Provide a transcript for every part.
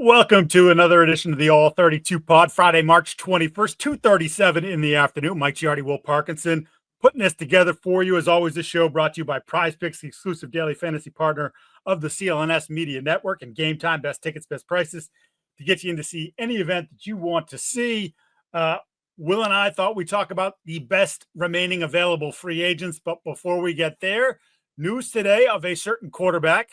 Welcome to another edition of the All 32 Pod, Friday, March 21st, 2:37 in the afternoon. Mike Giardi, Will Parkinson, putting this together for you. As always, this show brought to you by Prizepicks, the exclusive daily fantasy partner of the CLNS Media Network, and Gametime, best tickets, best prices to get you in to see any event that you want to see. Will and I thought we'd talk about the best remaining available free agents, but before we get there, news today of a certain quarterback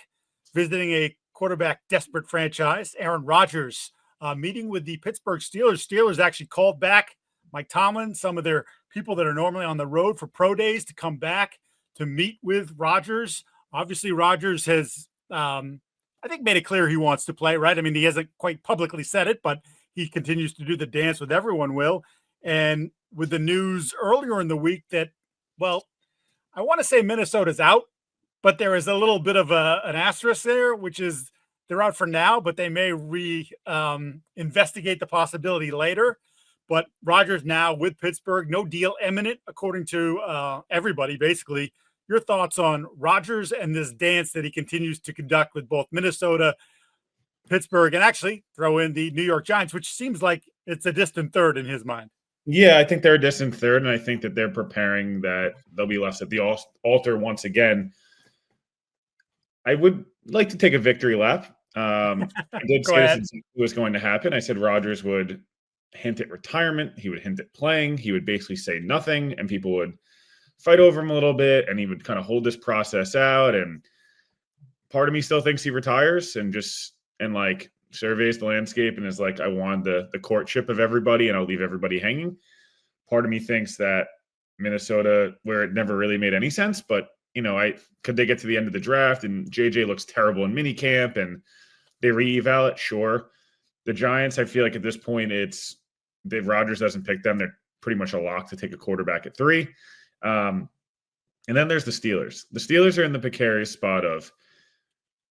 visiting a quarterback desperate franchise. Aaron Rodgers meeting with the Pittsburgh Steelers. Steelers actually called back Mike Tomlin, some of their people that are normally on the road for pro days, to come back to meet with Rodgers. Obviously, Rodgers has, I think, made it clear he wants to play, right? I mean, he hasn't quite publicly said it, but he continues to do the dance with everyone, Will. And with the news earlier in the week that, well, I want to say Minnesota's out, but there is a little bit of an asterisk there, which is they're out for now, but they may investigate the possibility later. But Rodgers now with Pittsburgh, no deal imminent, according to everybody, basically. Your thoughts on Rodgers and this dance that he continues to conduct with both Minnesota, Pittsburgh, and actually throw in the New York Giants, which seems like it's a distant third in his mind. Yeah, I think they're a distant third, and I think that they're preparing that they'll be left at the altar once again. I would like to take a victory lap. I did say this was going to happen. I said Rodgers would hint at retirement. He would hint at playing. He would basically say nothing, and people would fight over him a little bit, and he would kind of hold this process out. And part of me still thinks he retires and like surveys the landscape and is like, I want the courtship of everybody, and I'll leave everybody hanging. Part of me thinks that Minnesota, where it never really made any sense, but could they get to the end of the draft and JJ looks terrible in minicamp and they re-eval it? Sure. The Giants, I feel like at this point, it's Dave Rodgers doesn't pick them. They're pretty much a lock to take a quarterback at 3. And then there's the Steelers. The Steelers are in the precarious spot of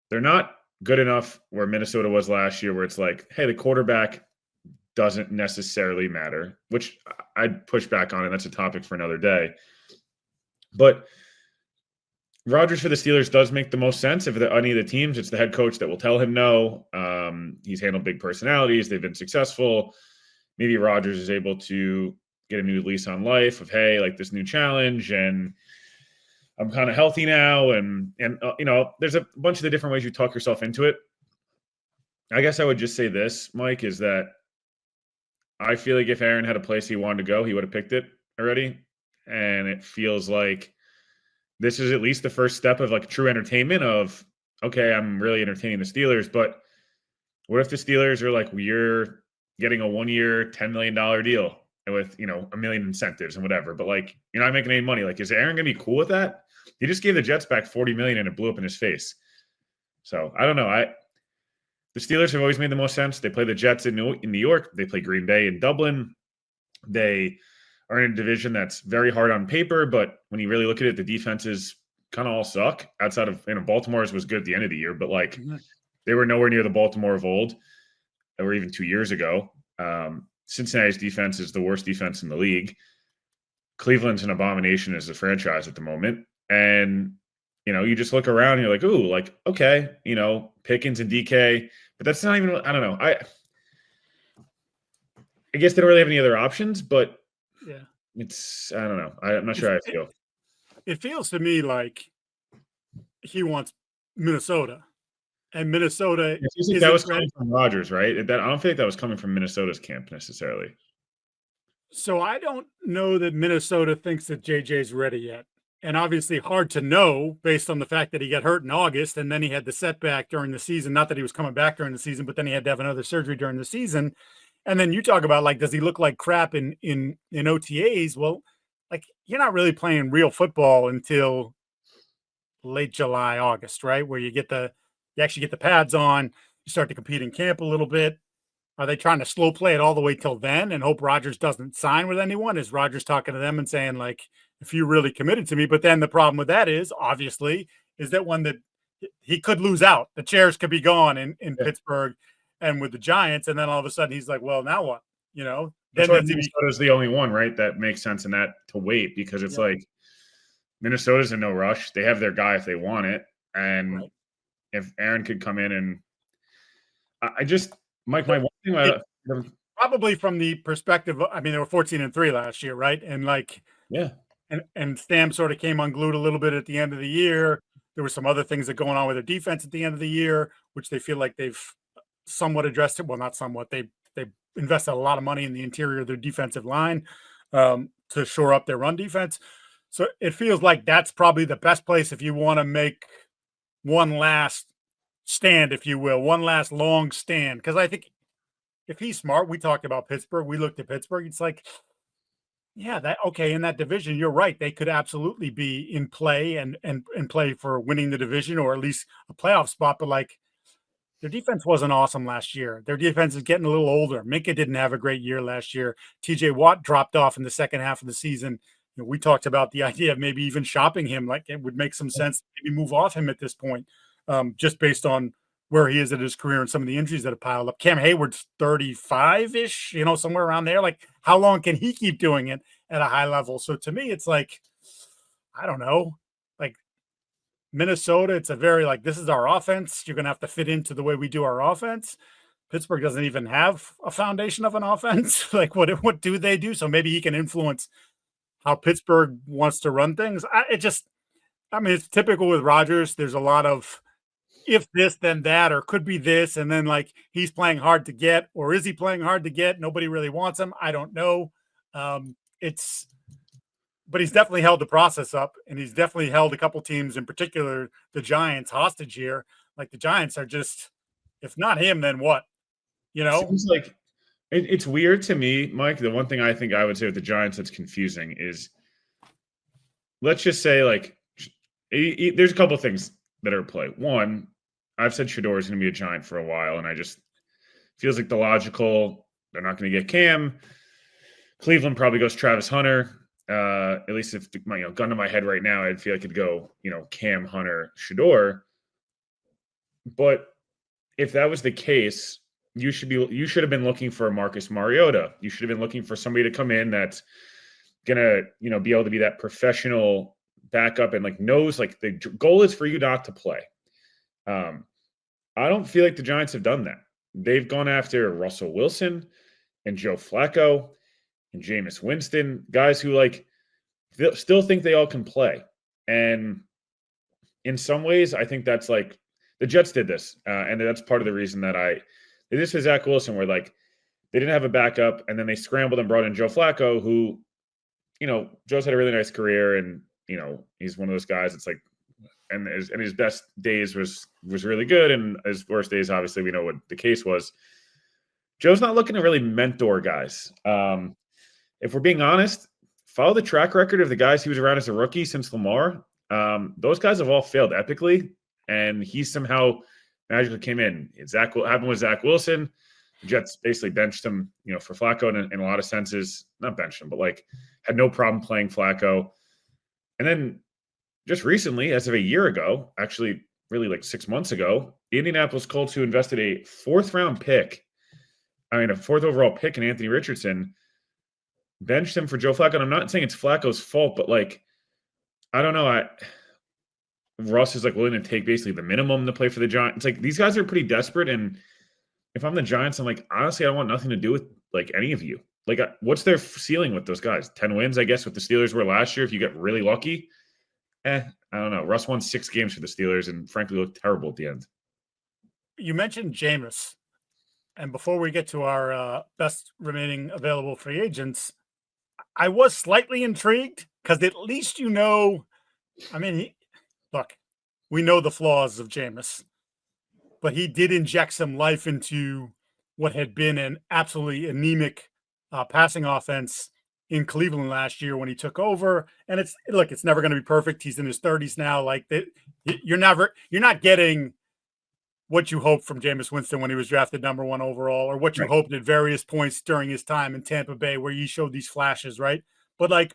they're not good enough where Minnesota was last year, where it's like, hey, the quarterback doesn't necessarily matter, which I'd push back on, and that's a topic for another day. But Rodgers for the Steelers does make the most sense. If any of the teams, it's the head coach that will tell him no. He's handled big personalities. They've been successful. Maybe Rodgers is able to get a new lease on life of, hey, like this new challenge, and I'm kind of healthy now. And there's a bunch of the different ways you talk yourself into it. I guess I would just say this, Mike, is that I feel like if Aaron had a place he wanted to go, he would have picked it already. And it feels like this is at least the first step of like true entertainment of, okay, I'm really entertaining the Steelers, but what if the Steelers are like, you're getting a 1-year, $10 million deal with, a million incentives and whatever, but like, you're not making any money. Like, is Aaron going to be cool with that? He just gave the Jets back $40 million and it blew up in his face. So I don't know. The Steelers have always made the most sense. They play the Jets in New York. They play Green Bay in Dublin. They are in a division that's very hard on paper, but when you really look at it, the defenses kind of all suck. Outside of Baltimore's was good at the end of the year, but like they were nowhere near the Baltimore of old, or even 2 years ago. Cincinnati's defense is the worst defense in the league. Cleveland's an abomination as a franchise at the moment, and you just look around and you're like, ooh, like okay, Pickens and DK, but that's not even. I don't know. I guess they don't really have any other options, but. Yeah, I don't know. I'm not sure how I feel. It feels to me like he wants Minnesota, and Minnesota. That was coming from Rodgers, right? I don't think that was coming from Minnesota's camp necessarily. So I don't know that Minnesota thinks that JJ's ready yet, and obviously hard to know based on the fact that he got hurt in August, and then he had the setback during the season. Not that he was coming back during the season, but then he had to have another surgery during the season. And then you talk about, like, does he look like crap in OTAs? Well, like, you're not really playing real football until late July, August, right? Where you actually get the pads on, you start to compete in camp a little bit. Are they trying to slow play it all the way till then and hope Rodgers doesn't sign with anyone? Is Rodgers talking to them and saying, like, if you really committed to me? But then the problem with that is, obviously, is that when he could lose out. The chairs could be gone in Pittsburgh and with the Giants, and then all of a sudden he's like, well, now what? Then Minnesota's the only one, right? That makes sense in that to wait, because it's like Minnesota's in no rush. They have their guy if they want it. And if Aaron could come in and I just Mike, my one thing about Probably from the perspective, I mean, they were 14-3 last year, right? And like, yeah, and Stam sort of came unglued a little bit at the end of the year. There were some other things that going on with their defense at the end of the year, which they feel like they've somewhat addressed it. Well, not somewhat. They invested a lot of money in the interior of their defensive line to shore up their run defense. So it feels like that's probably the best place if you want to make one last stand, if you will, one last long stand. Because I think if he's smart, we talked about Pittsburgh. We looked at Pittsburgh. It's like, yeah, that okay in that division. You're right; they could absolutely be in play and play for winning the division or at least a playoff spot. But like their defense wasn't awesome last year. Their defense is getting a little older. Minka didn't have a great year last year. TJ Watt dropped off in the second half of the season. You know, we talked about the idea of maybe even shopping him. Like it would make some sense to maybe move off him at this point, just based on where he is at his career and some of the injuries that have piled up. Cam Hayward's 35-ish, you know, somewhere around there. Like, how long can he keep doing it at a high level? So to me, it's like, I don't know. Like Minnesota, it's a very like, this is our offense. You're going to have to fit into the way we do our offense. Pittsburgh doesn't even have a foundation of an offense. Like, what do they do? So maybe he can influence how Pittsburgh wants to run things. I mean, it's typical with Rodgers. There's a lot of if this, then that, or could be this. And then like he's playing hard to get, or is he playing hard to get? Nobody really wants him. I don't know. But he's definitely held the process up, and he's definitely held a couple teams, in particular the Giants, hostage here. Like the Giants are just, if not him, then what? You know, seems like it's weird to me, Mike. The one thing I think I would say with the Giants that's confusing is, let's just say like there's a couple of things that are at play. One, I've said Shador is going to be a Giant for a while, and I just feels like the logical. They're not going to get Cam. Cleveland probably goes Travis Hunter. At least if gun to my head right now, I'd feel like it'd go Cam, Hunter, Shador. But if that was the case, you should have been looking for Marcus Mariota. You should have been looking for somebody to come in that's gonna be able to be that professional backup and knows the goal is for you not to play. I don't feel like the Giants have done that. They've gone after Russell Wilson and Joe Flacco and Jameis Winston, guys who still think they all can play. And in some ways, I think that's the Jets did this. And that's part of the reason that they did this with Zach Wilson, where they didn't have a backup, and then they scrambled and brought in Joe Flacco, who, Joe's had a really nice career, and, he's one of those guys that's and his best days was really good, and his worst days, obviously, we know what the case was. Joe's not looking to really mentor guys. If we're being honest, follow the track record of the guys he was around as a rookie since Lamar. Those guys have all failed epically, and he somehow magically came in. Happened with Zach Wilson. The Jets basically benched him, for Flacco in a lot of senses. Not benched him, but had no problem playing Flacco. And then just recently, as of a year ago, actually really 6 months ago, the Indianapolis Colts, who invested a fourth overall pick in Anthony Richardson, benched him for Joe Flacco. And I'm not saying it's Flacco's fault, but I don't know. Russ is willing to take basically the minimum to play for the Giants. It's these guys are pretty desperate. And if I'm the Giants, I'm honestly, I want nothing to do with any of you. What's their ceiling with those guys? 10 wins, I guess, what the Steelers were last year. If you get really lucky, I don't know. Russ won 6 games for the Steelers and frankly looked terrible at the end. You mentioned Jameis. And before we get to our best remaining available free agents, I was slightly intrigued because at least look, we know the flaws of Jameis, but he did inject some life into what had been an absolutely anemic passing offense in Cleveland last year when he took over. And it's never going to be perfect. He's in his 30s now. You're not getting what you hoped from Jameis Winston when he was drafted number 1 overall, or what you hoped at various points during his time in Tampa Bay, where he showed these flashes, right? But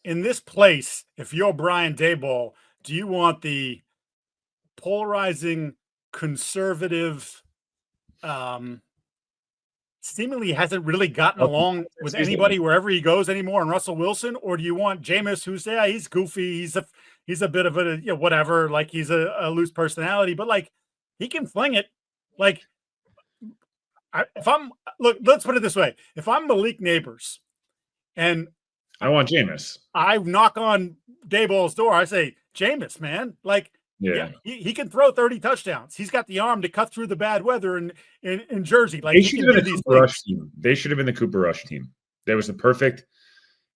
in this place, if you're Brian Daboll, do you want the polarizing, conservative, seemingly hasn't really gotten along with anybody wherever he goes anymore, and Russell Wilson? Or do you want Jameis, who's he's goofy, he's a bit of a whatever, he's a loose personality, but he can fling it, Like, let's put it this way. If I'm Malik Neighbors and I want Jameis, I knock on Daboll's door, I say, Jameis, man, like, yeah, he can throw 30 touchdowns. He's got the arm to cut through the bad weather in Jersey. Like, they should have been the Cooper Rush team. They should have been the Cooper Rush team. That was the perfect.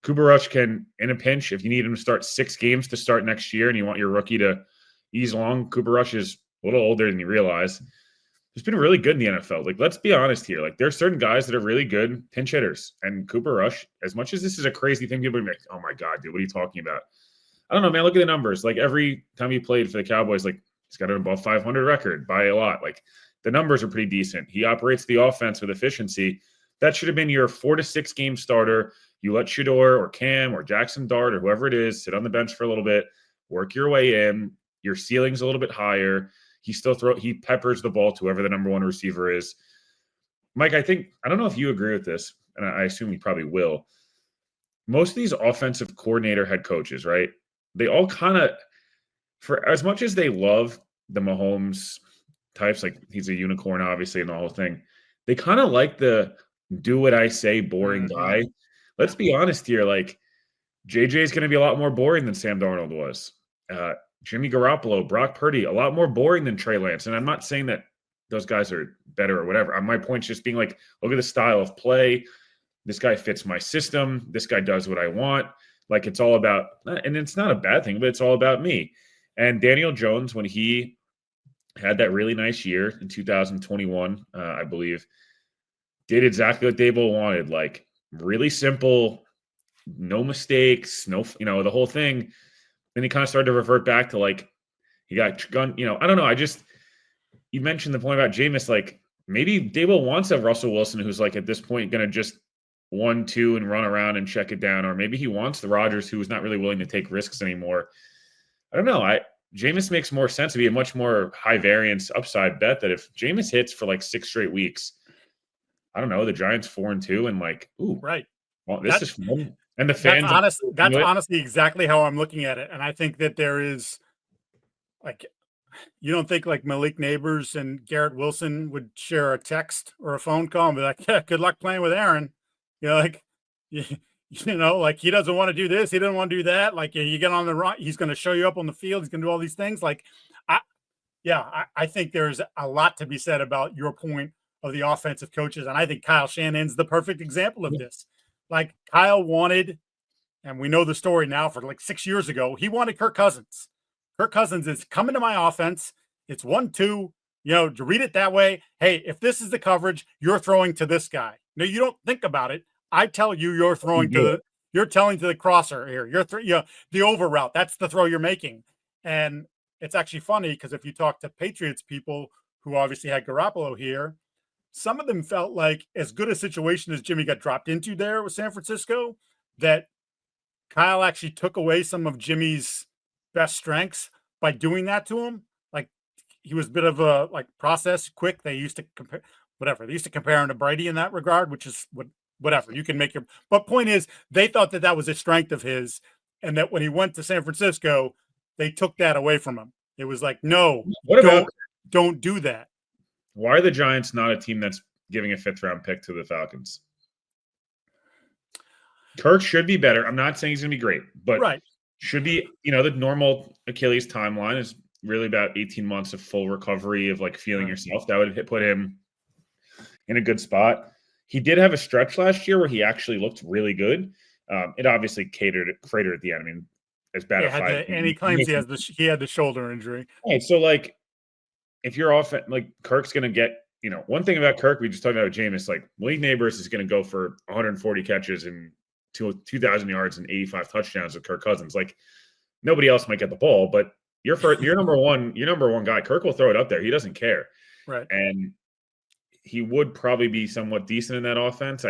Cooper Rush can, in a pinch, if you need him to start 6 games to start next year and you want your rookie to ease along, Cooper Rush is a little older than you realize. He's been really good in the NFL. Like, let's be honest here. Like, there are certain guys that are really good pinch hitters. And Cooper Rush, as much as this is a crazy thing, people are like, oh my God, dude, what are you talking about? I don't know, man. Look at the numbers. Like, every time he played for the Cowboys, like, he's got an above 500 record by a lot. Like, the numbers are pretty decent. He operates the offense with efficiency. That should have been your 4 to 6 game starter. You let Shedeur or Cam or Jackson Dart or whoever it is sit on the bench for a little bit, work your way in. Your ceiling's a little bit higher. He peppers the ball to whoever the number 1 receiver is. Mike, I don't know if you agree with this, and I assume you probably will. Most of these offensive coordinator head coaches, right? They all kind of, for as much as they love the Mahomes types, like he's a unicorn, obviously, and the whole thing, they kind of like the do what I say boring guy. Let's be honest here. Like, JJ is going to be a lot more boring than Sam Darnold was. Jimmy Garoppolo, Brock Purdy, a lot more boring than Trey Lance. And I'm not saying that those guys are better or whatever. My point's just being like, look at the style of play. This guy fits my system. This guy does what I want. Like, it's all about, and it's not a bad thing, but it's all about me. And Daniel Jones, when he had that really nice year in 2021, I believe, did exactly what Daboll wanted. Like, really simple, no mistakes, the whole thing. Then he kind of started to revert back to, like, he got gun, I don't know. You mentioned the point about Jameis, like, maybe Daboll wants a Russell Wilson who's, like, at this point going to just 1-2 and run around and check it down. Or maybe he wants the Rodgers who is not really willing to take risks anymore. I don't know. Jameis makes more sense to be a much more high variance upside bet that if Jameis hits for like 6 straight weeks, I don't know, the Giants 4-2 and like, ooh, right. Well, this is fun. And the fans. That's honestly exactly how I'm looking at it. And I think that there is, like, you don't think like Malik Neighbors and Garrett Wilson would share a text or a phone call and be like, yeah, good luck playing with Aaron. Like, like he doesn't want to do this. He doesn't want to do that. Like, you get on the run, he's going to show you up on the field. He's going to do all these things. Like, I think there's a lot to be said about your point of the offensive coaches. And I think Kyle Shanahan's the perfect example of this. Like, Kyle wanted, and we know the story now, for like 6 years ago, he wanted Kirk Cousins. Kirk Cousins is coming to my offense. It's 1-2, to read it that way. Hey, if this is the coverage, you're throwing to this guy. No, you don't think about it. I tell you, you're throwing you're telling to the crosser here. The over route. That's the throw you're making. And it's actually funny because if you talk to Patriots people who obviously had Garoppolo here, some of them felt like as good a situation as Jimmy got dropped into there with San Francisco, that Kyle actually took away some of Jimmy's best strengths by doing that to him. Like, he was a bit of a process quick. They used to compare him to Brady in that regard, which is whatever you can make your. But point is, they thought that was a strength of his, and that when he went to San Francisco, they took that away from him. It was like, no, don't do that. Why are the Giants not a team that's giving a 5th round pick to the Falcons? Kirk should be better. I'm not saying he's going to be great, but should be, the normal Achilles timeline is really about 18 months of full recovery of like feeling yourself. That would put him in a good spot. He did have a stretch last year where he actually looked really good. It obviously cratered at the end. I mean, as bad as 5. And he claims he had the shoulder injury. Right. So like, if you're off, like Kirk's going to get, one thing about Kirk, we just talked about Jameis, like Malik Neighbors is going to go for 140 catches and 2,000 yards and 85 touchdowns with Kirk Cousins. Like, nobody else might get the ball, but your number one guy, Kirk will throw it up there. He doesn't care. Right. And he would probably be somewhat decent in that offense.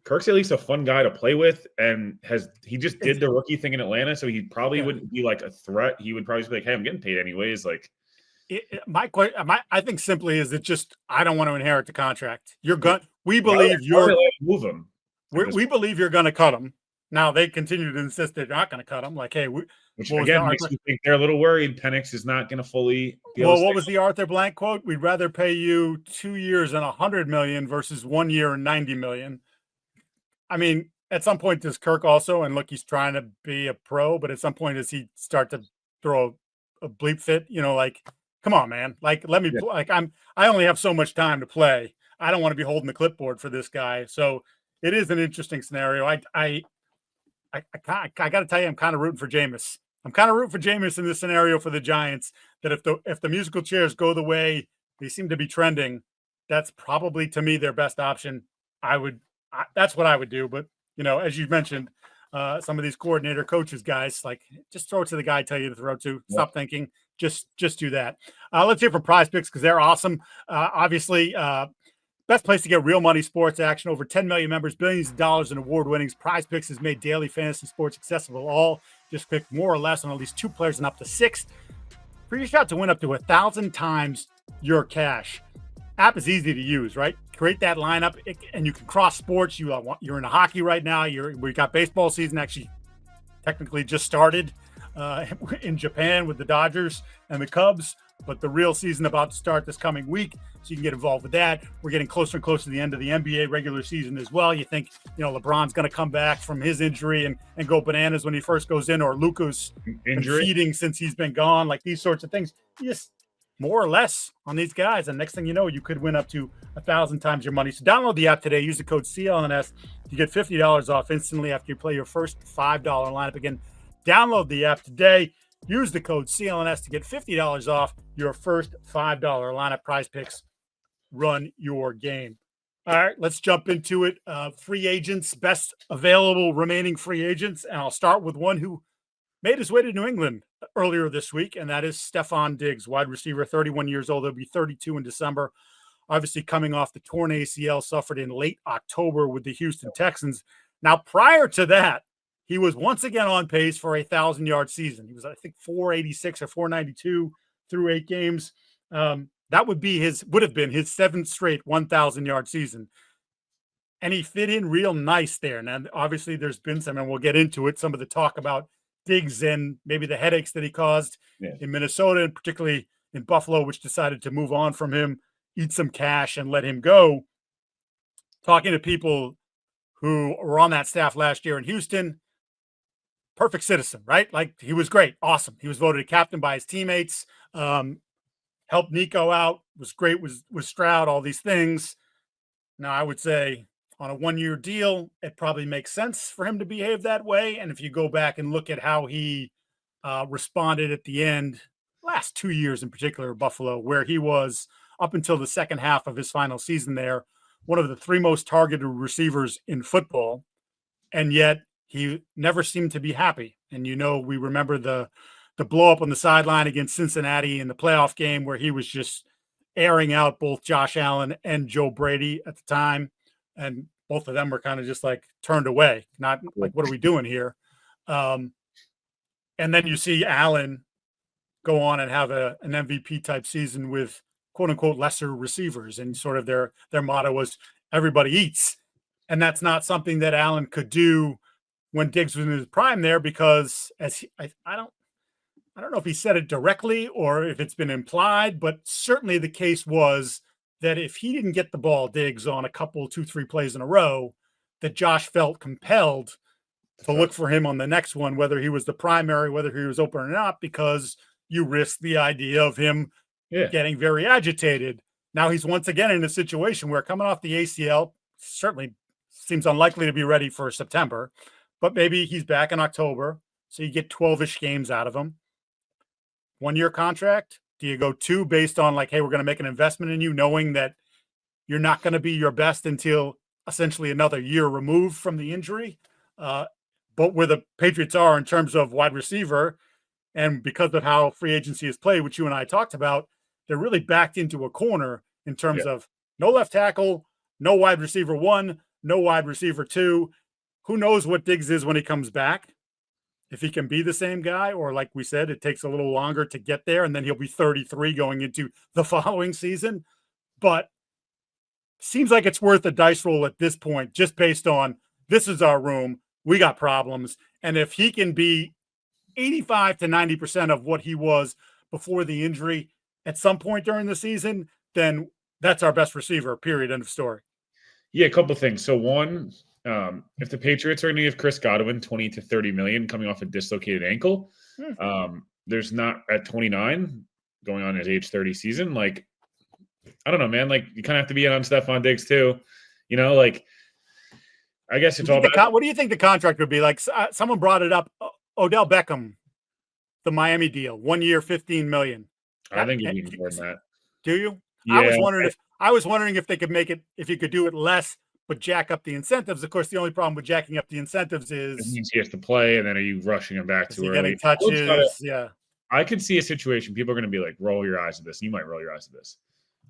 Kirk's at least a fun guy to play with, and he just did the rookie thing in Atlanta, so he probably wouldn't be like a threat. He would probably just be like, hey, I'm getting paid anyways. Like, I think simply is it just, I don't want to inherit the contract. We believe move him. We believe you're going to cut him. Now they continue to insist they're not going to cut him. Like, hey, Which What was the again makes Arthur? me think they're a little worried. Penix is not going to fully be able Well, to what stay. was the Arthur Blank quote? We'd rather pay you 2 years and $100 million versus 1 year and $90 million. I mean, at some point, does Kirk also, and look, he's trying to be a pro, but at some point, does he start to throw a bleep fit? You know, like, come on, man. Like, let me, Yeah. like, I only have so much time to play. I don't want to be holding the clipboard for this guy. So it is an interesting scenario. I got to tell you, I'm kind of rooting for Jameis. I'm kind of rooting for Jameis in this scenario for the Giants, that if the musical chairs go the way they seem to be trending, that's probably, to me, their best option. That's what I would do. But, you know, as you mentioned, some of these coordinator coaches guys, like, just throw it to the guy I tell you to throw to. Stop thinking. Just do that. Let's hear from Prizepicks, because they're awesome. Obviously, best place to get real money sports action. Over 10 million members, billions of dollars in award winnings. Prizepicks has made daily fantasy sports accessible to all. Just click more or less on at least 2 players and up to 6 for your shot to win up to 1,000 times your cash. App is easy to use, right? Create that lineup, and you can cross sports. You're in hockey right now. We got baseball season actually technically just started in Japan with the Dodgers and the Cubs, but the real season about to start this coming week, so you can get involved with that. We're getting closer and closer to the end of the NBA regular season as well. You think, you know, LeBron's going to come back from his injury and go bananas when he first goes in, or Luka's been feeding since he's been gone, like these sorts of things. Just more or less on these guys, and next thing you know, you could win up to 1,000 times your money. So download the app today. Use the code CLNS. You get $50 off instantly after you play your first $5 lineup. Again, download the app today. Use the code CLNS to get $50 off your first $5 lineup. Prizepicks, run your game. All right, let's jump into it. Free agents, best available remaining free agents. And I'll start with one who made his way to New England earlier this week, and that is Stefon Diggs, wide receiver, 31 years old. He'll be 32 in December. Obviously coming off the torn ACL suffered in late October with the Houston Texans. Now, prior to that, he was once again on pace for a 1,000-yard season. He was, I think, 486 or 492 through 8 games. That would have been his 7th straight 1,000-yard season. And he fit in real nice there. Now, obviously, there's been some, and we'll get into it, some of the talk about Diggs and maybe the headaches that he caused in Minnesota, and particularly in Buffalo, which decided to move on from him, eat some cash, and let him go. Talking to people who were on that staff last year in Houston, perfect citizen, right? Like, he was great, awesome. He was voted a captain by his teammates, helped Nico out, was great, was Stroud, all these things. Now, I would say on a 1-year deal, it probably makes sense for him to behave that way. And if you go back and look at how he responded at the end, last 2 years in particular, Buffalo, where he was up until the second half of his final season there, one of the 3 most targeted receivers in football. And yet he never seemed to be happy. And, you know, we remember the blow up on the sideline against Cincinnati in the playoff game, where he was just airing out both Josh Allen and Joe Brady at the time. And both of them were kind of just like turned away, not like, what are we doing here? And then you see Allen go on and have an MVP type season with quote unquote lesser receivers. And sort of their motto was everybody eats. And that's not something that Allen could do when Diggs was in his prime there, because I don't know if he said it directly or if it's been implied, but certainly the case was that if he didn't get the ball, Diggs, on a couple, 2-3 plays in a row, that Josh felt compelled to look for him on the next one, whether he was the primary, whether he was open or not, because you risk the idea of him getting very agitated. Now he's once again in a situation where, coming off the ACL, certainly seems unlikely to be ready for September, but maybe he's back in October. So you get 12-ish games out of him. 1-year contract. Do you go 2 based on like, hey, we're going to make an investment in you, knowing that you're not going to be your best until essentially another year removed from the injury? But where the Patriots are in terms of wide receiver, and because of how free agency is played, which you and I talked about, they're really backed into a corner in terms of no left tackle, no wide receiver 1, no wide receiver 2. Who knows what Diggs is when he comes back? If he can be the same guy, or like we said, it takes a little longer to get there, and then he'll be 33 going into the following season. But seems like it's worth a dice roll at this point, just based on this is our room. We got problems. And if he can be 85 to 90% of what he was before the injury at some point during the season, then that's our best receiver, period, end of story. Yeah, a couple of things. So one, if the Patriots are going to give Chris Godwin 20 to 30 million coming off a dislocated ankle, there's not at 29 going on his age 30 season. Like, I don't know, man. Like, you kind of have to be in on Stefon Diggs too. You know, like, I guess it's all about. What do you think the contract would be? Like, someone brought it up. Odell Beckham, the Miami deal, 1 year, $15 million. I think it'd be more than that. Do you? Yeah, I was wondering if they could make it, if you could do it less, but jack up the incentives. Of course, the only problem with jacking up the incentives is it means he has to play, and then are you rushing him back too early? Getting touches, yeah. I could see a situation. People are going to be like, roll your eyes at this. You might roll your eyes at this.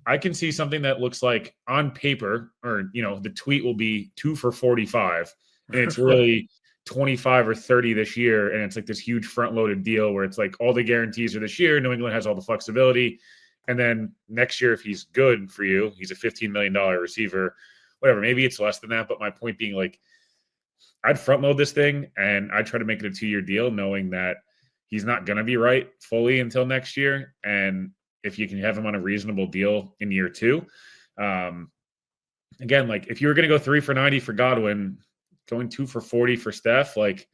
I can see something that looks like on paper, or, you know, the tweet will be 2 for 45, and it's really 25 or 30 this year. And it's like this huge front loaded deal where it's like all the guarantees are this year. New England has all the flexibility. And then next year, if he's good for you, he's a $15 million receiver, whatever. Maybe it's less than that. But my point being, like, I'd front load this thing and I'd try to make it a 2-year deal, knowing that he's not going to be right fully until next year. And if you can have him on a reasonable deal in year 2, again, like, if you were going to go 3 for 90 for Godwin, going 2 for 40 for Steph, like,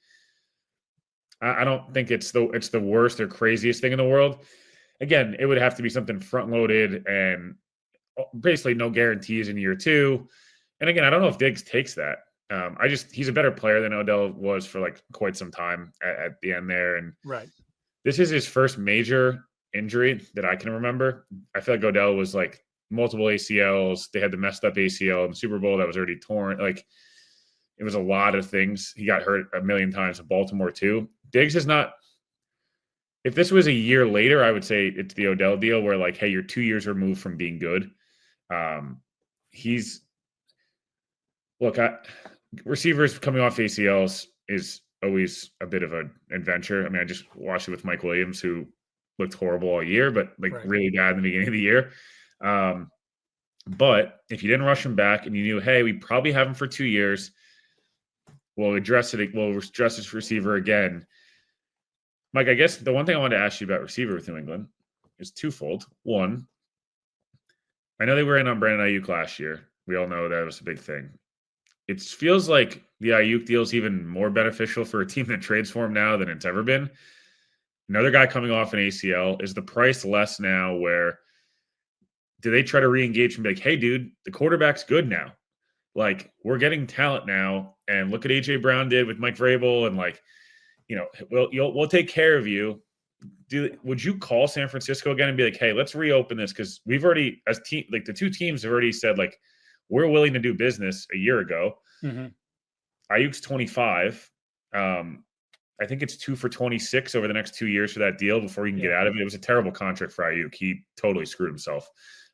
I don't think it's the worst or craziest thing in the world. Again, it would have to be something front loaded and basically no guarantees in year 2. And again, I don't know if Diggs takes that. He's a better player than Odell was for like quite some time at the end there. And right, this is his first major injury that I can remember. I feel like Odell was like multiple ACLs. They had the messed up ACL in the Super Bowl that was already torn. Like, it was a lot of things. He got hurt a million times in Baltimore too. Diggs is not. If this was a year later, I would say it's the Odell deal where, like, hey, you're 2 years removed from being good. Receivers coming off ACLs is always a bit of an adventure. I mean, I just watched it with Mike Williams, who looked horrible all year, but really bad in the beginning of the year. But if you didn't rush him back and you knew, hey, we probably have him for 2 years, we'll address this receiver again. Mike, I guess the one thing I wanted to ask you about receiver with New England is twofold. One, I know they were in on Brandon Ayuk last year. We all know that was a big thing. It feels like the Ayuk deal is even more beneficial for a team that trades for him now than it's ever been. Another guy coming off an ACL. Is the price less now? Where do they try to re-engage and be like, hey, dude, the quarterback's good now. Like, we're getting talent now. And look at A.J. Brown did with Mike Vrabel, and, like, you know, we'll take care of you. Would you call San Francisco again and be like, hey, let's reopen this? Because we've already, as team, like, the two teams have already said, like, we're willing to do business a year ago. Mm-hmm. Ayuk's 25. I think it's 2 for 26 over the next 2 years for that deal before he can get out of it. It was a terrible contract for Ayuk. He totally screwed himself.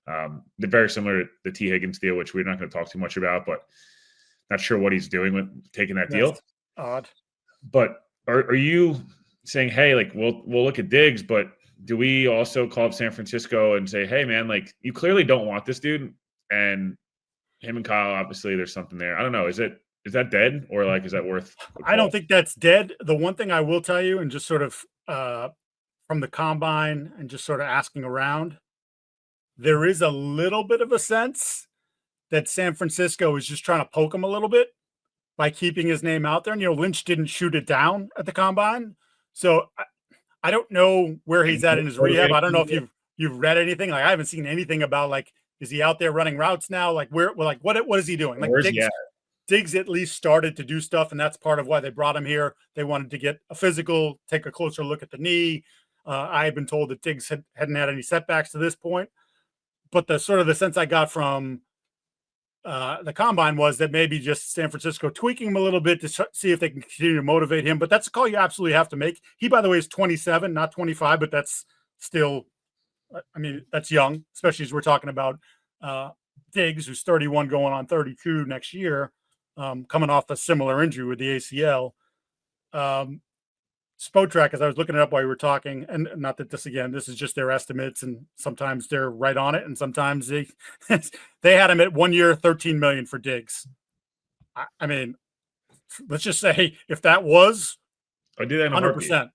They're very similar to the T. Higgins deal, which we're not going to talk too much about, but not sure what he's doing with taking that deal. Odd. But are you saying, hey, like, we'll look at Diggs, but do we also call up San Francisco and say, hey, man, like, you clearly don't want this dude, and him and Kyle, obviously there's something there. I don't know. Is that dead, or, like, is that worth? I don't think that's dead. The one thing I will tell you, and just sort of from the combine and just sort of asking around, there is a little bit of a sense that San Francisco is just trying to poke him a little bit by keeping his name out there. And, you know, Lynch didn't shoot it down at the combine. So I don't know where he's at in his rehab. I don't know if you've read anything. Like, I haven't seen anything about, like, is he out there running routes now? Like, what is he doing? Like, Diggs at least started to do stuff, and that's part of why they brought him here. They wanted to get a physical, take a closer look at the knee. I had been told that Diggs hadn't had any setbacks to this point. But the sort of the sense I got from the combine was that maybe just San Francisco tweaking him a little bit to see if they can continue to motivate him. But that's a call you absolutely have to make. He, by the way, is 27, not 25, but that's still, I mean, that's young, especially as we're talking about Diggs, who's 31 going on 32 next year, coming off a similar injury with the ACL. Spotrac, as I was looking it up while you were talking, and not that this is just their estimates, and sometimes they're right on it, and sometimes they had him at 1 year, $13 million for Diggs. I mean, let's just say if that was, I do that in 100%.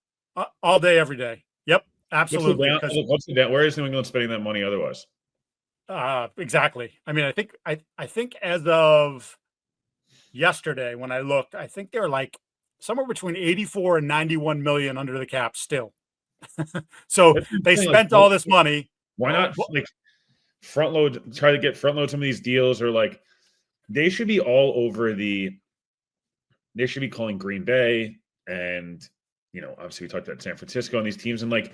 All day, every day. Yep, absolutely. What's the down? Where is New England spending that money otherwise? Exactly. I mean, I think as of yesterday when I looked, I think they're like somewhere between 84 and 91 million under the cap still. So they spent all this money. Why not like front load? Try to front load some of these deals, or like they should be all over the. They should be calling Green Bay, and obviously we talked about San Francisco and these teams, and like,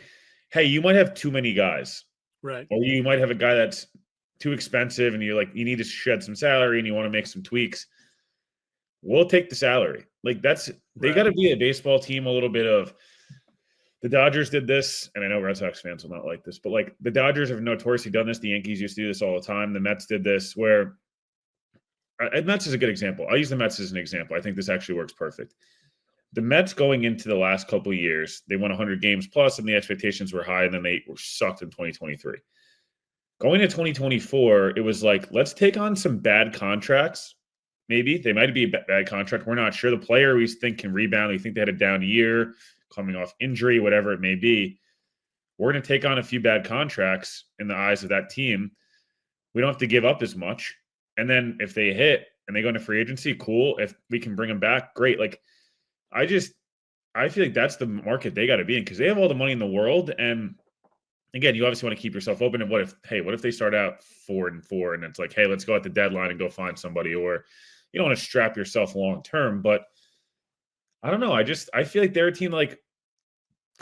hey, you might have too many guys, right? Or you might have a guy that's too expensive, and you need to shed some salary, and you want to make some tweaks. We'll take the salary. Like they got to be a baseball team. A little bit of the Dodgers did this, and I know Red Sox fans will not like this, but like the Dodgers have notoriously done this. The Yankees used to do this all the time. The Mets did this, where Mets is a good example. I'll use the Mets as an example. I think this actually works perfect. The Mets going into the last couple of years, they won 100 games plus, and the expectations were high, and then they were sucked in 2023. Going to 2024, it was like, let's take on some bad contracts. Maybe they might be a bad contract. We're not sure. The player we think can rebound. We think they had a down year, coming off injury, whatever it may be. We're going to take on a few bad contracts in the eyes of that team. We don't have to give up as much. And then if they hit and they go into free agency, cool. If we can bring them back, great. Like, I feel like that's the market they got to be in, because they have all the money in the world. And again, you obviously want to keep yourself open. And what if they start out 4-4 and it's like, hey, let's go at the deadline and go find somebody, or you don't want to strap yourself long term. But I don't know. I feel like they're a team like,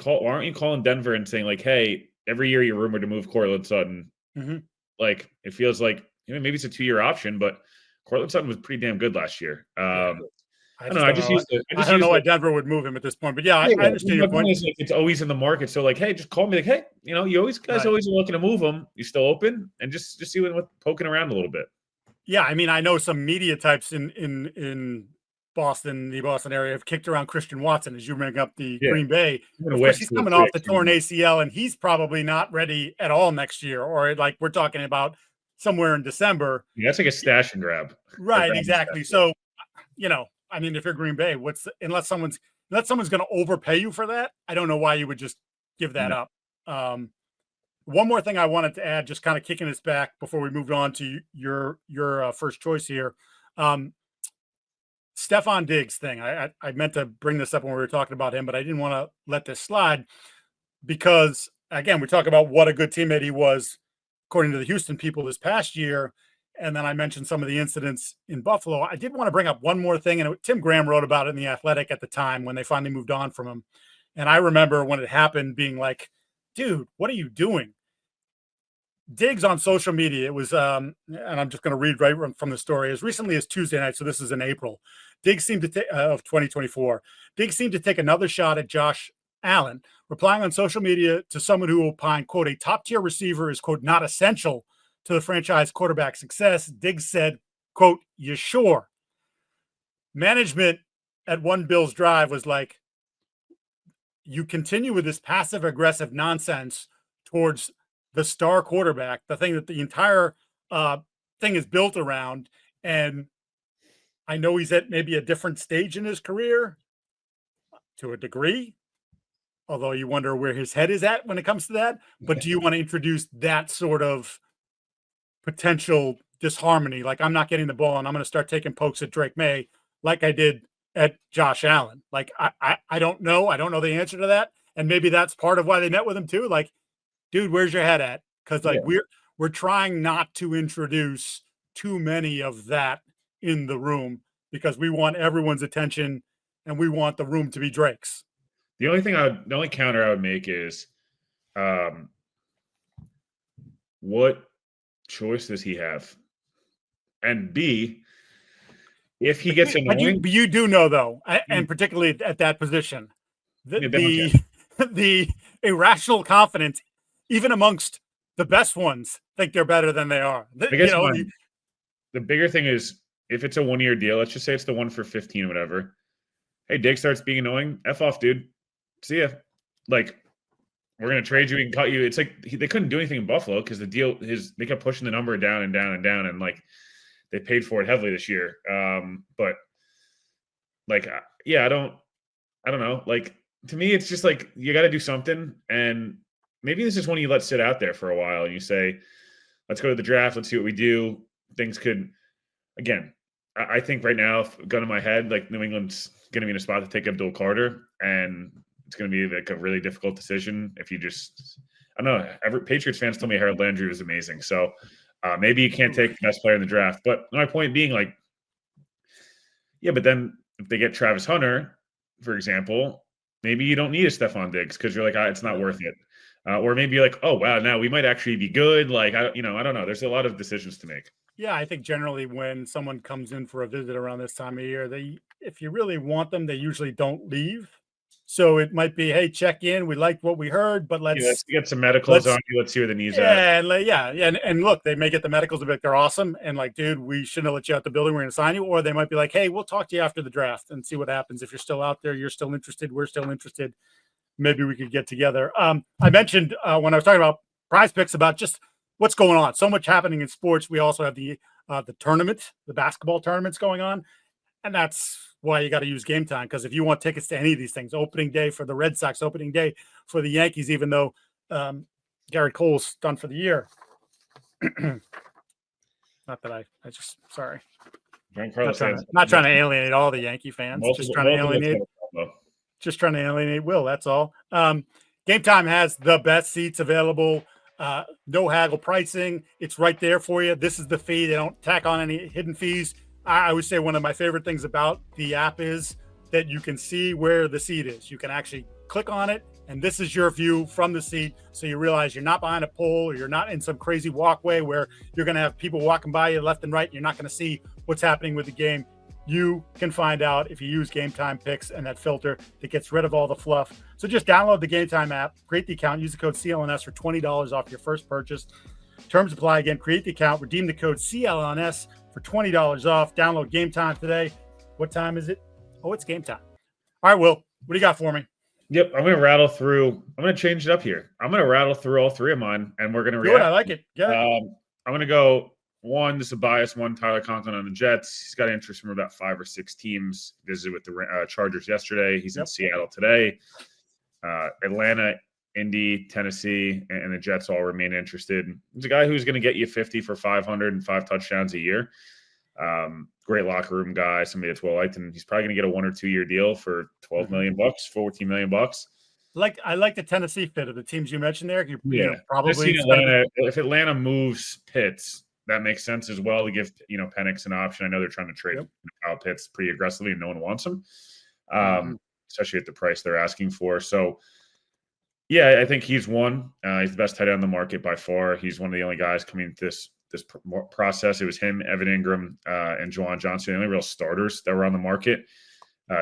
why aren't you calling Denver and saying like, hey, every year you're rumored to move Cortland Sutton. Mm-hmm. Like, it feels like, maybe it's a 2-year option, but Cortland Sutton was pretty damn good last year. I don't know why Denver would move him at this point, but I understand your point. Like, it's always in the market. So like, hey, just call me. Like, hey, you always are looking to move them. You still open, and just see what poking around a little bit. Yeah, I mean, I know some media types in Boston, the Boston area, have kicked around Christian Watson as you bring up the Green Bay. Of course, he's coming off the torn ACL, and he's probably not ready at all next year. Or like we're talking about somewhere in December. Yeah, that's like a stash and grab. Right, exactly. So, I mean, if you're Green Bay, unless someone's going to overpay you for that, I don't know why you would just give that up. One more thing I wanted to add, just kind of kicking us back before we moved on to your first choice here. Stefon Diggs thing. I meant to bring this up when we were talking about him, but I didn't want to let this slide because, again, we talk about what a good teammate he was, according to the Houston people this past year. And then I mentioned some of the incidents in Buffalo. I did want to bring up one more thing, and Tim Graham wrote about it in The Athletic at the time when they finally moved on from him. And I remember when it happened being like, dude, what are you doing? Diggs on social media, it was, and I'm just going to read right from the story, as recently as Tuesday night, so this is in April, Diggs seemed to take, of 2024, Diggs seemed to take another shot at Josh Allen, replying on social media to someone who opined, quote, a top-tier receiver is, quote, not essential to the franchise quarterback success. Diggs said, quote, you sure? Management at One Bills Drive was like, you continue with this passive-aggressive nonsense towards the star quarterback, the thing that the entire thing is built around. And I know he's at maybe a different stage in his career to a degree, although you wonder where his head is at when it comes to that. But do you want to introduce that sort of potential disharmony? Like, I'm not getting the ball and I'm going to start taking pokes at Drake May like I did at Josh Allen. Like, I don't know. I don't know the answer to that. And maybe that's part of why they met with him too. Like, dude, where's your head at? Because like we're trying not to introduce too many of that in the room because we want everyone's attention and we want the room to be Drake's. The only counter I would make is, what choice does he have? And B, if he gets annoying, but you do know though, and particularly at that position, the irrational confidence, even amongst the best ones, think they're better than they are. I guess the bigger thing is, if it's a 1-year deal, let's just say it's the one for 15 or whatever. Hey, Diggs starts being annoying. F off, dude. See ya. Like, we're going to trade you. We can cut you. It's like they couldn't do anything in Buffalo because the deal they kept pushing the number down and down and down. And like, they paid for it heavily this year. But like, I don't know. Like, to me, it's just like you got to do something, and maybe this is one you let sit out there for a while, and you say, "Let's go to the draft. Let's see what we do." Things could, again, I think right now, gun in my head, like New England's going to be in a spot to take Abdul Carter, and it's going to be like a really difficult decision if you just. I don't know. Patriots fans told me Harold Landry was amazing, so maybe you can't take the best player in the draft. But my point being, like, yeah, but then if they get Travis Hunter, for example, maybe you don't need a Stefon Diggs because you're like, it's not worth it. Or maybe you're like, oh wow, now we might actually be good. Like, I don't know. There's a lot of decisions to make. Yeah, I think generally when someone comes in for a visit around this time of year, if you really want them, they usually don't leave. So it might be, hey, check in. We liked what we heard, but let's get some medicals on you. Let's see where the knees at. And look, they may get the medicals and be like, they're awesome. And like, dude, we shouldn't have let you out the building. We're going to sign you. Or they might be like, hey, we'll talk to you after the draft and see what happens. If you're still out there, you're still interested. We're still interested. Maybe we could get together. I mentioned when I was talking about prize picks about just what's going on. So much happening in sports. We also have the tournament, the basketball tournaments going on. And that's why you got to use Game Time, because if you want tickets to any of these things, opening day for the Red Sox, opening day for the Yankees, even though Garrett Cole's done for the year. Not that I just, sorry. Not trying to alienate all the Yankee fans. Just trying to alienate Will. That's all. Game Time has the best seats available. No haggle pricing. It's right there for you. This is the fee. They don't tack on any hidden fees. I would say one of my favorite things about the app is that you can see where the seat is. You can actually click on it, and this is your view from the seat. So you realize you're not behind a pole, or you're not in some crazy walkway where you're going to have people walking by you left and right. And you're not going to see what's happening with the game. You can find out if you use Game Time picks and that filter that gets rid of all the fluff. So just download the Game Time app, create the account, use the code CLNS for $20 off your first purchase. Terms apply. Again, create the account, redeem the code CLNS for $20 off. Download Game Time today. What time is it? Oh, it's Game Time. All right, Will, what do you got for me? Yep, I'm going to rattle through. I'm going to change it up here. I'm going to rattle through all three of mine, and we're going to react. Good, I like it. Yeah. I'm going to go one. This is a bias one. Tyler Conklin on the Jets. He's got interest from about 5 or 6 teams. Visited with the Chargers yesterday. He's in Seattle today. Atlanta, Indy, Tennessee, and the Jets all remain interested. He's a guy who's going to get you 50 for 500 and 5 touchdowns a year. Great locker room guy, somebody that's well liked, and he's probably going to get a 1 or 2 year deal for $12 million, $14 million. I like the Tennessee fit of the teams you mentioned there. Probably Atlanta. If Atlanta moves Pitts, that makes sense as well to give Penix an option. I know they're trying to trade Kyle Pitts pretty aggressively, and no one wants him, especially at the price they're asking for. So. Yeah, I think he's one. He's the best tight end on the market by far. He's one of the only guys coming into this process. It was him, Evan Ingram, and Juwan Johnson, the only real starters that were on the market.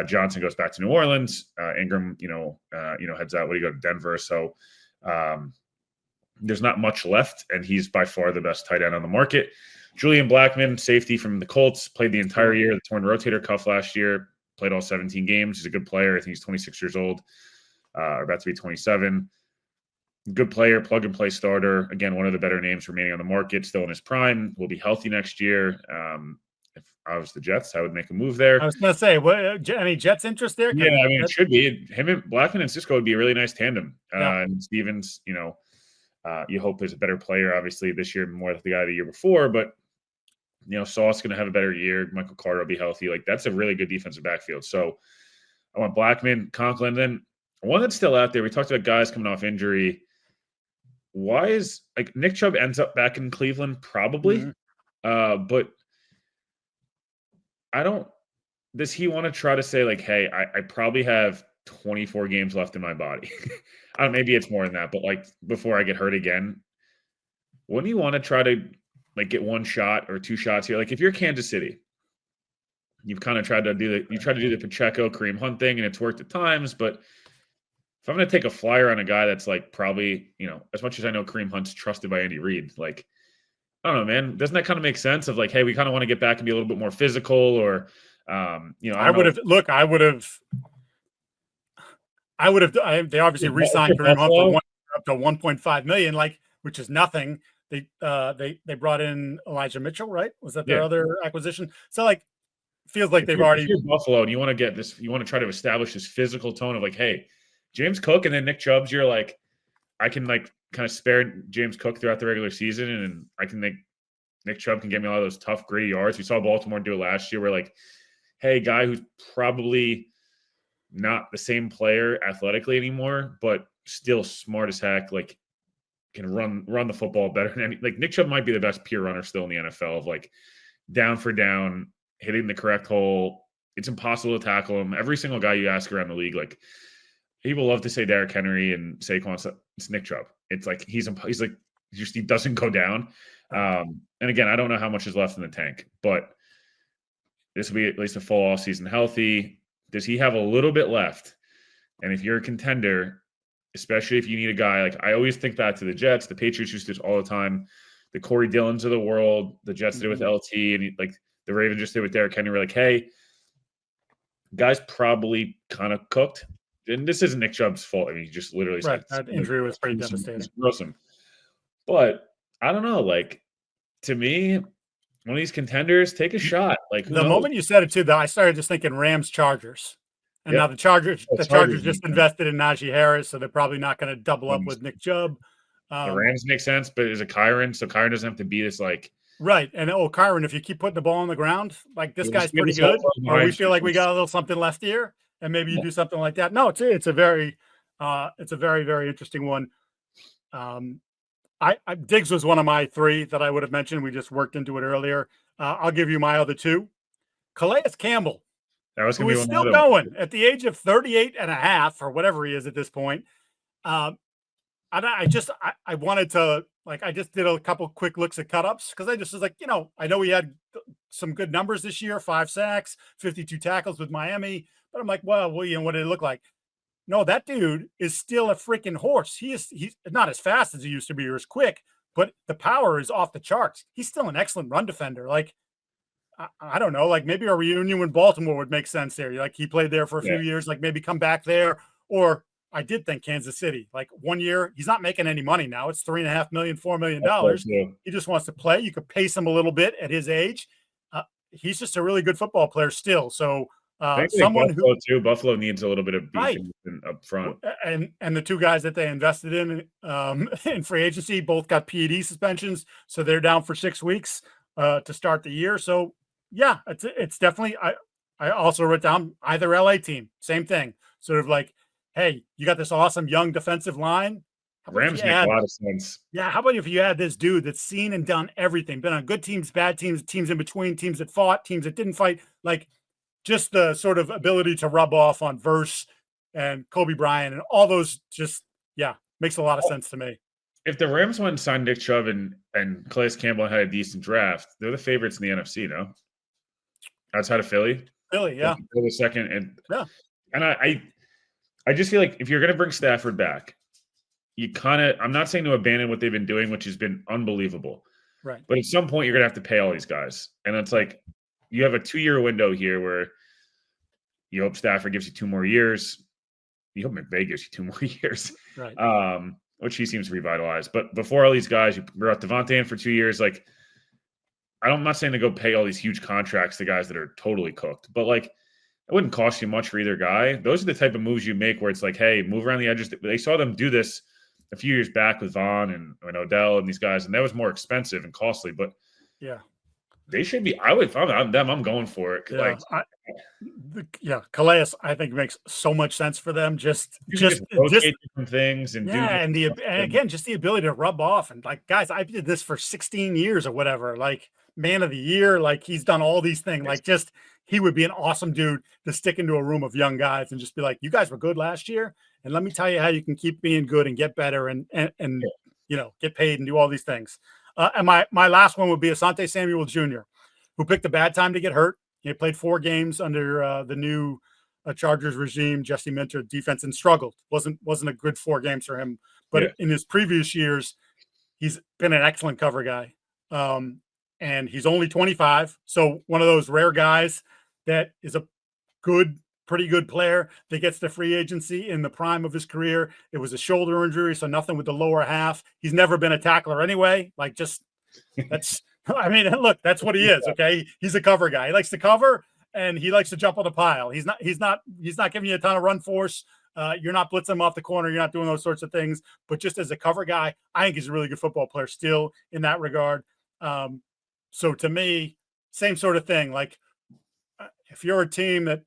Johnson goes back to New Orleans. Ingram, heads out when he go to Denver. So there's not much left, and he's by far the best tight end on the market. Julian Blackmon, safety from the Colts, played the entire year, the torn rotator cuff last year, played all 17 games. He's a good player. I think he's 26 years old. About to be 27. Good player, plug-and-play starter. Again, one of the better names remaining on the market, still in his prime. Will be healthy next year. If I was the Jets, I would make a move there. I was going to say, any Jets interest there? Yeah, it should be. Him and Blackmon and Cisco would be a really nice tandem. And Stevens, you hope is a better player, obviously, this year more than the guy the year before. But, Sauce going to have a better year. Michael Carter will be healthy. Like, that's a really good defensive backfield. So I want Blackmon, Conklin, then one that's still out there. We talked about guys coming off injury. Why is Nick Chubb ends up back in Cleveland? Probably. But does he want to try to say hey, I probably have 24 games left in my body. Maybe it's more than that, but before I get hurt again, wouldn't you want to try to get 1 shot or 2 shots here? If you're Kansas City, you've kind of tried to do the Pacheco Kareem Hunt thing, and it's worked at times, but if I'm going to take a flyer on a guy that's probably, as much as I know Kareem Hunt's trusted by Andy Reid, I don't know, man. Doesn't that kind of make sense of hey, we kind of want to get back and be a little bit more physical or, I would have, they obviously re-signed Kareem Hunt for up to $1.5 million, which is nothing. They brought in Elijah Mitchell, right? Was that their other acquisition? So feels like they've already Buffalo, and you want to get this, you want to try to establish this physical tone of hey, James Cook and then Nick Chubb's, you're like, I can like kind of spare James Cook throughout the regular season, and I can think Nick Chubb can get me a lot of those tough, gritty yards. We saw Baltimore do it last year. We're like, hey, guy who's probably not the same player athletically anymore, but still smart as heck, like can run the football better than any. Like Nick Chubb might be the best pure runner still in the NFL of like down for down, hitting the correct hole. It's impossible to tackle him. Every single guy you ask around the league, like people love to say Derrick Henry and Saquon. It's Nick Chubb. It's like he's like he doesn't go down. And again, I don't know how much is left in the tank, but this will be at least a full off season healthy. Does he have a little bit left? And if you're a contender, especially if you need a guy, like I always think back to the Jets, the Patriots used to do this all the time, the Corey Dillons of the world, the Jets did it with LT, and like the Ravens just did with Derrick Henry. We're like, hey, guy's probably kind of cooked. And this isn't Nick Chubb's fault. I mean, he just literally said that injury was pretty devastating. But I don't know. Like to me, one of these contenders, take a shot. Like the moment you said it too, though, I started just thinking Rams Chargers. And now the Chargers just invested in Najee Harris, so they're probably not going to double up with Nick Chubb. The Rams make sense, but is it Kyron? So Kyron doesn't have to be this like right. And Kyron, if you keep putting the ball on the ground, like this guy's pretty good, or we feel like we got a little something left here, and maybe you do something like that. No, it's a very very interesting one. Diggs was one of my three that I would have mentioned. We just worked into it earlier. I'll give you my other two. Calais Campbell, who is still going at the age of 38 and a half or whatever he is at this point. I wanted to, like, I just did a couple quick looks at cut-ups because I just was like, I know he had some good numbers this year, 5 sacks, 52 tackles with Miami, but I'm like, well, what did it look like? No, that dude is still a freaking horse. He's not as fast as he used to be or as quick, but the power is off the charts. He's still an excellent run defender. Like, I don't know, like maybe a reunion with Baltimore would make sense there. Like he played there for a few years, like maybe come back there. Or I did think Kansas City, like 1 year, he's not making any money now. It's $3.5 million, $4 million. He just wants to play. You could pace him a little bit at his age. He's just a really good football player still. So someone Buffalo needs a little bit of beef up front. And the two guys that they invested in free agency both got PED suspensions, so they're down for 6 weeks to start the year. So yeah, it's definitely. I also wrote down either LA team, same thing. Sort of like, hey, you got this awesome young defensive line. Rams make a lot of sense. Yeah, how about if you add this dude that's seen and done everything, been on good teams, bad teams, teams in between, teams that fought, teams that didn't fight, like just the sort of ability to rub off on Verse and Kobe Bryant and all those. Just makes a lot of sense to me. If the Rams went and signed Nick Chubb and Calais Campbell had a decent draft, they're the favorites in the NFC, no? Outside of Philly? Philly, yeah. They're the second. And I just feel like if you're going to bring Stafford back, you kind of – I'm not saying to abandon what they've been doing, which has been unbelievable. Right. But at some point, you're going to have to pay all these guys. And it's like you have a 2-year window here where you hope Stafford gives you 2 more years. You hope McVay gives you 2 more years. Right. Which he seems revitalized. But before all these guys, you brought Devontae in for 2 years. Like, I'm not saying to go pay all these huge contracts to guys that are totally cooked, but like, it wouldn't cost you much for either guy. Those are the type of moves you make where it's like, hey, move around the edges. They saw them do this a few years back with Vaughn and Odell and these guys, and that was more expensive and costly. But yeah, they should be. If I'm them, I'm going for it. Calais, I think makes so much sense for them. Just different things and and again, just the ability to rub off and like, guys, I did this for 16 years or whatever. Like man of the year, like he's done all these things. Like just he would be an awesome dude to stick into a room of young guys and just be like, you guys were good last year, and let me tell you how you can keep being good and get better and get paid and do all these things. And my last one would be Asante Samuel Jr., who picked a bad time to get hurt. He played 4 games under the new Chargers regime, Jesse Minter defense, and struggled. Wasn't a good 4 games for him. But in his previous years, he's been an excellent cover guy. And he's only 25. So one of those rare guys that is a pretty good player that gets the free agency in the prime of his career. It was a shoulder injury, so nothing with the lower half. He's never been a tackler anyway. Like just that's I mean, look, that's what he is. Okay. He's a cover guy. He likes to cover and he likes to jump on the pile. He's not giving you a ton of run force. You're not blitzing him off the corner. You're not doing those sorts of things. But just as a cover guy, I think he's a really good football player still in that regard. So to me, same sort of thing. Like if you're a team that,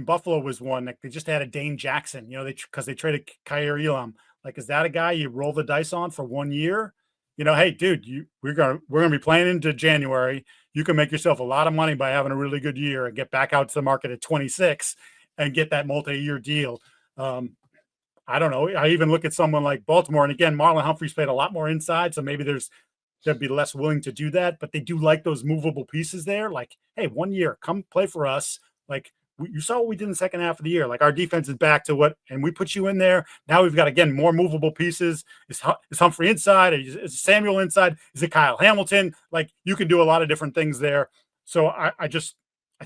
Buffalo was one. Like they just had a Dane Jackson, because they traded Kyer Elam. Like, is that a guy you roll the dice on for 1 year? Hey, dude, we're gonna be playing into January. You can make yourself a lot of money by having a really good year and get back out to the market at 26 and get that multi-year deal. I don't know. I even look at someone like Baltimore, and again, Marlon Humphrey's played a lot more inside, so maybe they'd be less willing to do that. But they do like those movable pieces there. Like, hey, 1 year, come play for us. Like, you saw what we did in the second half of the year. Like, our defense is back to and we put you in there. Now we've got, again, more movable pieces. Is Humphrey inside? Is Samuel inside? Is it Kyle Hamilton? Like, you can do a lot of different things there. So I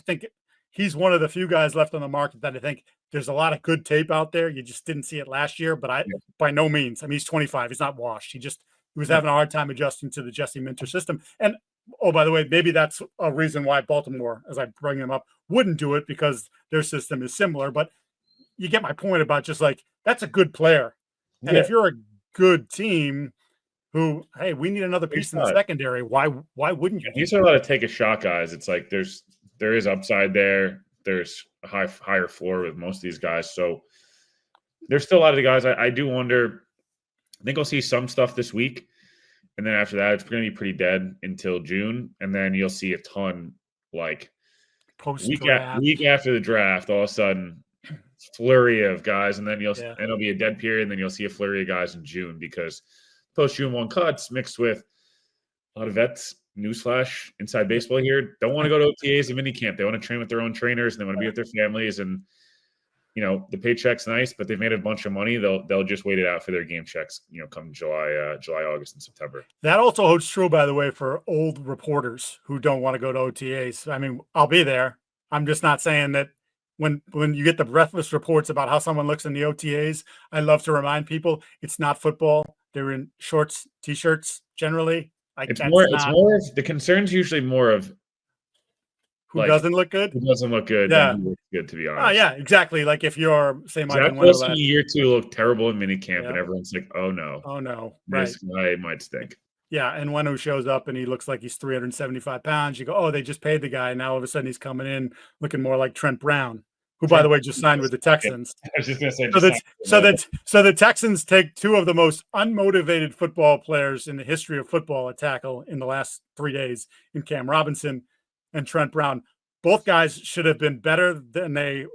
think he's one of the few guys left on the market that I think there's a lot of good tape out there. You just didn't see it last year, but by no means. I mean, he's 25. He's not washed. He was having a hard time adjusting to the Jesse Minter system. And, oh, by the way, maybe that's a reason why Baltimore, as I bring them up, wouldn't do it, because their system is similar. But you get my point about just like, that's a good player. And if you're a good team who, hey, we need another piece in the secondary, why wouldn't you? These are a lot of take a shot guys. It's like there is upside there. There's a higher floor with most of these guys. So there's still a lot of the guys. I do wonder. I think I'll see some stuff this week. And then after that, it's going to be pretty dead until June. And then you'll see a ton, like week after the draft, all of a sudden, flurry of guys. And then and it'll be a dead period. And then you'll see a flurry of guys in June, because post-June 1 cuts mixed with a lot of vets. Newsflash, inside baseball here, don't want to go to OTAs and minicamp. They want to train with their own trainers, and they want to be with their families. And the paycheck's nice, but they've made a bunch of money. They'll just wait it out for their game checks. Come July, August, and September. That also holds true, by the way, for old reporters who don't want to go to OTAs. I mean, I'll be there. I'm just not saying that when you get the breathless reports about how someone looks in the OTAs, I love to remind people it's not football. They're in shorts, t-shirts generally. It's more of the concern's usually more of who doesn't look good. Who doesn't look good? Yeah, who looks good, to be honest. Oh yeah, exactly. Like if you're year 2 look terrible in minicamp, and everyone's like, "Oh no, right. This guy might stink." Yeah, and when who shows up and he looks like he's 375 pounds, you go, "Oh, they just paid the guy." Now all of a sudden he's coming in looking more like Trent Brown, who, by the way, just signed with the Texans. I was just going to say. So the Texans take 2 of the most unmotivated football players in the history of football at tackle in the last 3 days, in Cam Robinson and Trent Brown. Both guys should have been better than they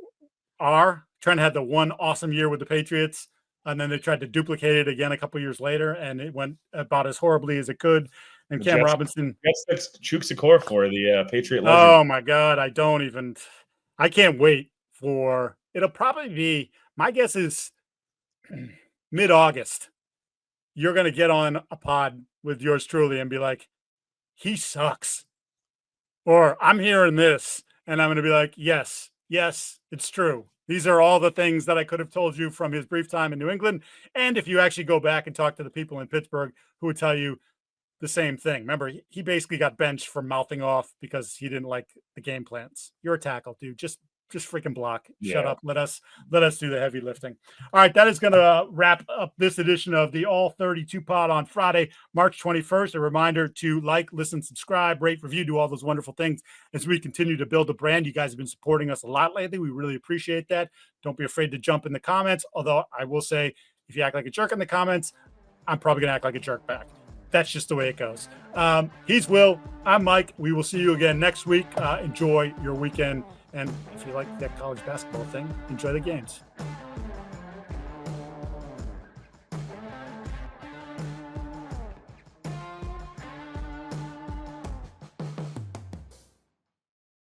are. Trent had the one awesome year with the Patriots, and then they tried to duplicate it again a couple years later, and it went about as horribly as it could. And Cam Robinson. That's Chukwuesikor for the Patriot legend. Oh, my God. I can't wait for – it'll probably be – my guess is mid-August. You're going to get on a pod with yours truly and be like, he sucks. Or I'm hearing this, and I'm going to be like, yes, it's true. These are all the things that I could have told you from his brief time in New England. And if you actually go back and talk to the people in Pittsburgh who would tell you the same thing. Remember, he basically got benched for mouthing off because he didn't like the game plans. You're a tackle, dude. Just freaking block. Shut up. Let us do the heavy lifting. All right, that is going to wrap up this edition of the All 32 Pod on Friday, March 21st. A reminder to like, listen, subscribe, rate, review, do all those wonderful things as we continue to build a brand. You guys have been supporting us a lot lately. We really appreciate that. Don't be afraid to jump in the comments, although I will say, if you act like a jerk in the comments, I'm probably going to act like a jerk back. That's just the way it goes. He's Will. I'm Mike. We will see you again next week. Enjoy your weekend. And if you like that college basketball thing, enjoy the games.